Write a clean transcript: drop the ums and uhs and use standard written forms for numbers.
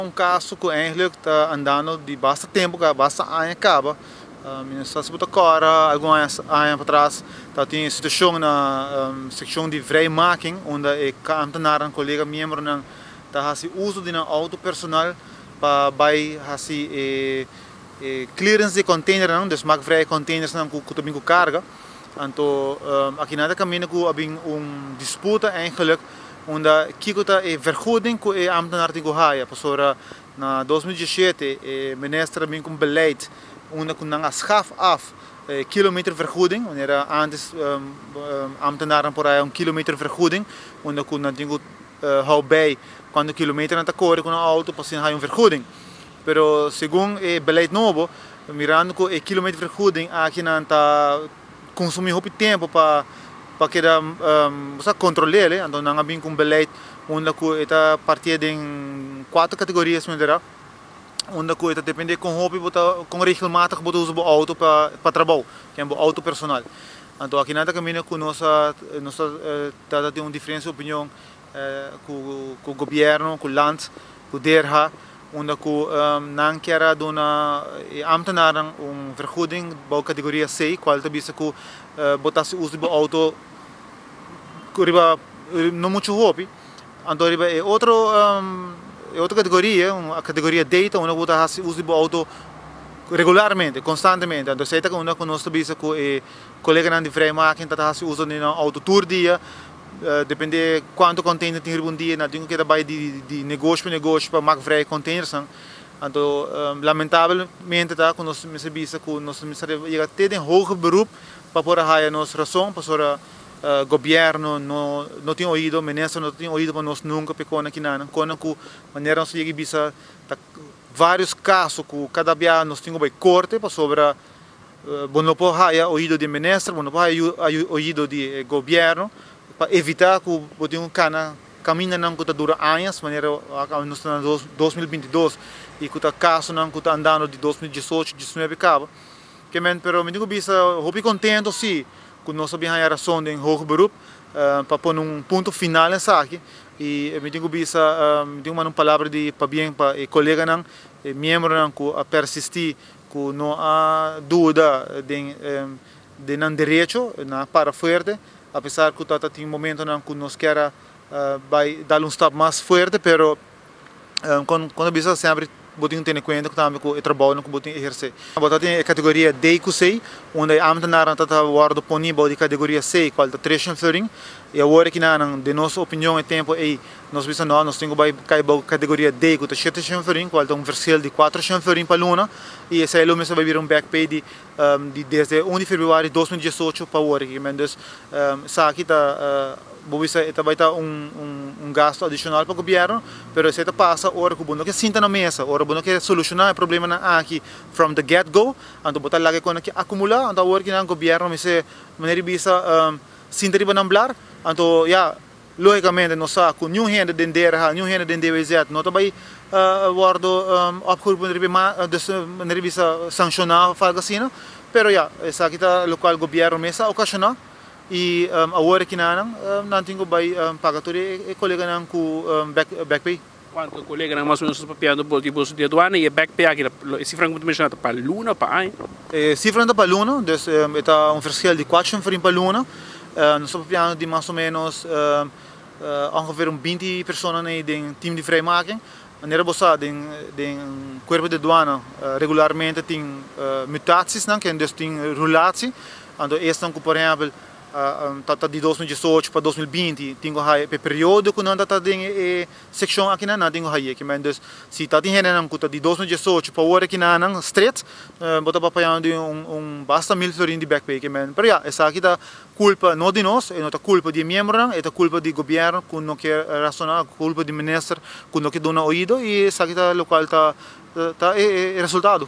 Um caso que eigenlijk está andando de bastante tempo, que bastante anos acaba. Está se agora, alguns anos atrás, tá tinha situação na secção de vrijmaking, onde ambtenaren, um colega membro, tá fazendo uso de um auto personal para fazer clearance de container, dus maak vrij containers que também com carga. Então, aqui nada caminho com disputa eigenlijk, onde kikuta vergoeding ku ambtenaar tingo haya pasora na 2017 minister bin com beleid onde ku nang schaf af kilometer vergoeding wanneer antes ambtenaren por aí kilometer vergoeding onde ku na tingo hou bij quando kilometer anta corre com auto para sin vergoeding pero segundo beleid novo mirando ku kilometer vergoeding aqui na anta consumir muito tempo para que você controle, então nós temos um beleid onde está partida de 4 categorias, onde está depende com hobby, com regelmatig usa o auto para trabalho, que é o auto personal. Então aqui nada caminho com nossa tem uma diferença de opinião com o governo, com o land, com o DERHA, onde não quer dar ambtenaren vergoeding para categoria C, qual também se botar se usa o auto não muito hobby, então é outra categoria, a categoria data, onde você usa o auto regularmente, constantemente. Então sei que onde nós também com colega de vrijmaking, está usa no auto tour dia, depende quanto container tem um dia, na tem que trabalhar de negócio para negócio para maak vrij containers. Então lamentavelmente tá com nós sabia que nós chega até um hoger beroep para poder haya nossa razão, para governo não tem ouvido, ministro não tem ouvido para nós nunca pecou aqui nada, quando que maneira nós chega bisa vários casos que cada dia nós temos bem corte para sobre bom não pode haya ouvido de ministro, bom não pode haya ouvido de governo para evitar que o tenho caminha não que dura anos, maneira nós estamos em 2022 e que o caso não que está andando de 2018, 2019 acaba, que pero me digo bisa hobby contento sim que nós sabemos a razão de hoger beroep para pôr ponto final nessa aqui e me digo bisa me digo uma palavra de para bem para colega não membro não que persistir que não há dúvida de não direito na para forte apesar que está tem momento não que nós quer vai dar step mais forte pero quando bisa sempre botin ter em conta que também o trabalho que botin exercer. Botar tem a categoria D e C, onde a ambtenaren está guarda disponível de categoria C, qual está 3 chanfering, e agora que não, de nossa opinião e tempo aí, nós pensamos nós temos que categoria D, que está 7 chanfering, qual está versículo de 4 chanfering para luna, e esse aí vai vir back pay de desde 1 de fevereiro de 2018 para agora, que mendes aqui está vai estar gasto adicional para o governo, mas isso passa hora que o bono que sinta na mesa, hora o bono que solucionar o problema na aqui from the get go, então botar lá que quando que acumular, então hora que o governo me se maneira bisa sinta riba namblar, então logicamente nós sabe que nenhum renda de DERHA, nenhum renda de DWZ, não também guardo opgeroepen maneira bisa sancionar falga assim, pero essa aqui está local governo mesa ocasionar e agora que não tenho bem pagatório e colega não com back pay. Quanto colega não mais ou menos papiando por tipo de aduana e back pay aqui esse frango muito mencionado para luna para aí. Cifra para luna, dus está verschil de 4 franco para luna. Nós estamos papiando de mais ou menos ongeveer 20 pessoas no team de vrijmaking. Wanneer você tem corpo de aduana regularmente tem mutaties, não que dus tem relatie. Então este por exemplo de 2018 para 2020 tenho o período que não está em seção aqui na tenho aí que mas se está tem não que de 2018 para agora aqui na straight bota papaiando basta 1000 florin de back pay que mas pero essa aqui tá culpa não de nós é não tá culpa de membro não é tá culpa de governo que não quer racionar culpa de ministro que não quer dar ouvido e essa aqui tá local tá resultado